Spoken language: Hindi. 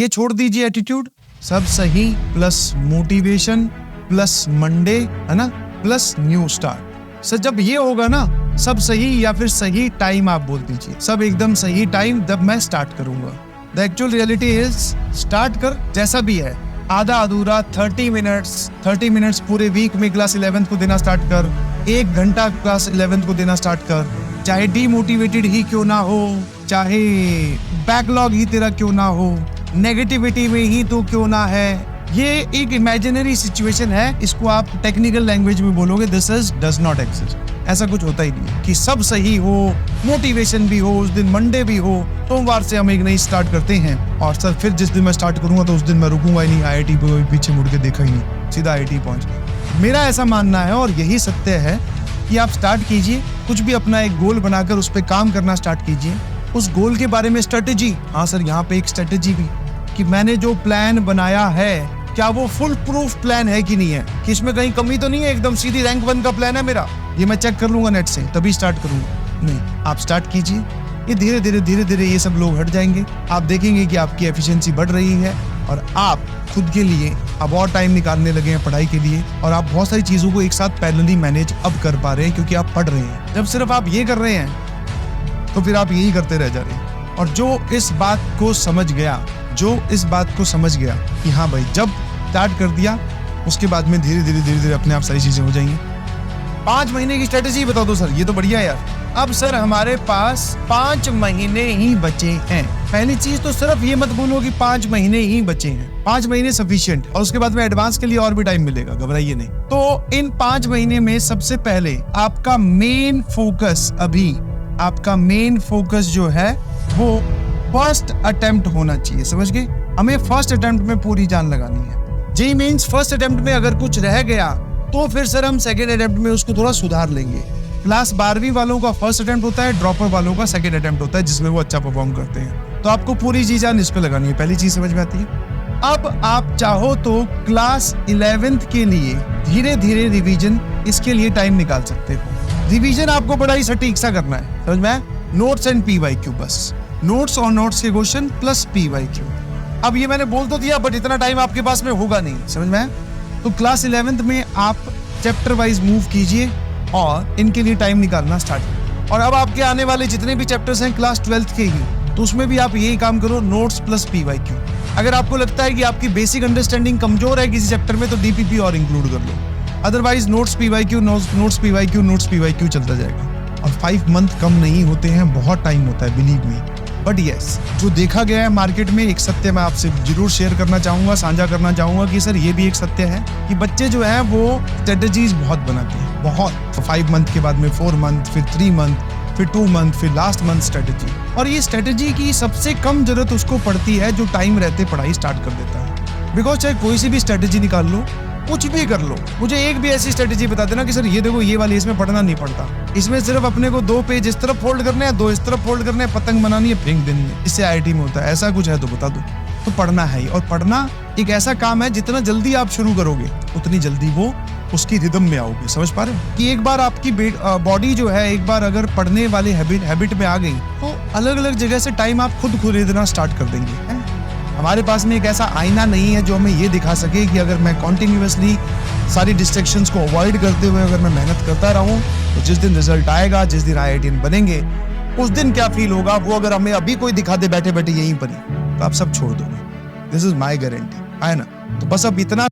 ये छोड़ दीजिए एटीट्यूड, सब सही प्लस मोटिवेशन प्लस मंडे, है ना, प्लस न्यू स्टार्ट। सर जब ये होगा ना, सब सही या फिर सही टाइम आप बोल दीजिए, सब एकदम सही टाइम जब मैं स्टार्ट करूंगा। The actual reality is start कर, जैसा भी है, आधा अधूरा 30 मिनट्स पूरे वीक में क्लास 11th को देना स्टार्ट कर, 1 घंटा क्लास 11th को देना स्टार्ट कर, चाहे डीमोटिवेटेड ही क्यों ना हो, चाहे बैकलॉग ही तेरा क्यों ना हो, नेगेटिविटी में ही तो क्यों ना है। ये एक इमेजिनरी सिचुएशन है, इसको आप टेक्निकल लैंग्वेज में बोलोगे this is does not exist. ऐसा कुछ होता ही नहीं कि सब सही हो, मोटिवेशन भी हो, उस दिन मंडे भी हो, सोमवार से हम एक नई स्टार्ट करते हैं और सर फिर जिस दिन मैं स्टार्ट करूंगा तो उस दिन मैं रुकूंगा ही नहीं, आईआईटी को पीछे मुड़ के देखा ही नहीं, सीधा आईआईटी पहुंच गया। मेरा ऐसा मानना है और यही सत्य है कि आप स्टार्ट कीजिए, कुछ भी अपना एक गोल बनाकर उस पर काम करना स्टार्ट कीजिए। उस गोल के बारे में स्ट्रेटेजी, हाँ सर यहाँ पे एक स्ट्रेटेजी भी कि मैंने जो प्लान बनाया है क्या वो फुल प्रूफ प्लान है कि नहीं है, कि इसमें कहीं कमी तो नहीं है, एकदम सीधी रैंक 1 का प्लान है मेरा, ये मैं चेक कर लूंगा नेट से तभी स्टार्ट करूंगा। नहीं, आप स्टार्ट कीजिए, ये धीरे धीरे ये सब लोग हट जाएंगे। आप देखेंगे कि आपकी एफिशिएंसी बढ़ रही है और आप खुद के लिए अब और टाइम निकालने लगे हैं पढ़ाई के लिए, और आप बहुत सारी चीजों को एक साथ पैरेलली मैनेज अब कर पा रहे हैं क्योंकि आप पढ़ रहे हैं। जब सिर्फ आप ये कर रहे हैं तो फिर आप यही करते रह जा रहे हैं। और जो इस बात को समझ गया कि हाँ भाई जब स्टार्ट कर दिया उसके बाद में धीरे धीरे अपने आप सारी चीजें हो जाएंगी। 5 महीने की स्ट्रेटेजी बता दो सर, ये तो बढ़िया है यार। अब सर हमारे पास 5 महीने ही बचे हैं। पहली चीज तो सिर्फ ये मत बोलो कि 5 महीने ही बचे हैं, 5 महीने सफिशिएंट, और उसके बाद में एडवांस के लिए और भी टाइम मिलेगा, घबराइए नहीं। तो इन 5 महीने में सबसे पहले आपका मेन फोकस जो है वो फर्स्ट अटेम्प्ट होना चाहिए, समझ गए? हमें फर्स्ट अटेम्प्ट में पूरी जान लगानी है। जेईई मेंस फर्स्ट अटेम्प्ट में अगर कुछ रह गया तो फिर सर हम सेकेंड अटेम्प्ट में उसको थोड़ा सुधार लेंगे। क्लास 12वीं वालों का फर्स्ट अटेम्प्ट होता है, ड्रॉपर वालों का सेकेंड अटेम्प्ट होता है जिसमें वो अच्छा परफॉर्म करते हैं। तो आपको पूरी जी जान इस पे लगानी है, पहली चीज समझ में आती है। अब आप चाहो तो क्लास 11th के लिए धीरे धीरे रिवीजन, इसके लिए टाइम निकाल सकते हो। रिवीजन आपको बड़ा ही सटीक सा करना है, समझ में? नोट्स एंड PYQ, बस नोट्स और नोट्स के क्वेश्चन प्लस PYQ। अब ये मैंने बोल तो दिया बट इतना टाइम आपके पास में होगा नहीं, समझ में? तो क्लास 11th में आप चैप्टर वाइज मूव कीजिए और इनके लिए टाइम निकालना स्टार्ट करिए। और अब आपके आने वाले जितने भी चैप्टर्स हैं क्लास 12th के ही, तो उसमें भी आप यही काम करो, नोट्स प्लस PYQ। अगर आपको लगता है कि आपकी बेसिक अंडरस्टैंडिंग कमजोर है किसी चैप्टर में तो DPP और इंक्लूड कर लो, अदरवाइज नोट्स PYQ चलता जाएगा। और 5 मंथ कम नहीं होते हैं, बहुत टाइम होता है, बिलीव मी। बट यस, जो देखा गया है मार्केट में, एक सत्य मैं आपसे जरूर शेयर करना चाहूंगा, साझा करना चाहूंगा कि सर ये भी एक सत्य है कि बच्चे जो हैं वो स्ट्रेटेजीज बहुत बनाते हैं, बहुत। 5 मंथ के बाद में 4 मंथ, फिर 3 मंथ, फिर 2 मंथ, फिर लास्ट मंथ स्ट्रेटेजी। और ये स्ट्रेटेजी की सबसे कम जरूरत उसको पड़ती है जो टाइम रहते पढ़ाई स्टार्ट कर देता है। बिकॉज चाहे कोई सी भी स्ट्रेटेजी निकाल लो, कुछ भी कर लो, मुझे एक भी ऐसी स्ट्रेटेजी बता देना कि सर ये देखो ये वाली, इसमें पढ़ना नहीं पड़ता, इसमें सिर्फ अपने को 2 पेज इस तरफ फोल्ड करने हैं, 2 इस तरफ फोल्ड करने हैं, पतंग बनानी है, फेंक देनी है, इससे IIT में होता है। ऐसा कुछ है तो बता दो। तो पढ़ना है ही, और पढ़ना एक ऐसा काम है जितना जल्दी आप शुरू करोगे उतनी जल्दी वो उसकी रिदम में आओगे, समझ पा रहे हो? कि एक बार आपकी बॉडी जो है एक बार अगर पढ़ने वाले हैबिट में आ गई तो अलग अलग जगह से टाइम आप खुद खरीदना स्टार्ट कर देंगे। हमारे पास में एक ऐसा आईना नहीं है जो हमें ये दिखा सके कि अगर मैं कॉन्टिन्यूअसली सारी डिस्ट्रैक्शंस को अवॉइड करते हुए अगर मैं मेहनत करता रहूं तो जिस दिन रिजल्ट आएगा, जिस दिन IITian बनेंगे, उस दिन क्या फील होगा वो अगर हमें अभी कोई दिखा दे बैठे बैठे यहीं पर ही, तो आप सब छोड़ दोगे। दिस इज माई गारंटी, है ना? तो बस अब इतना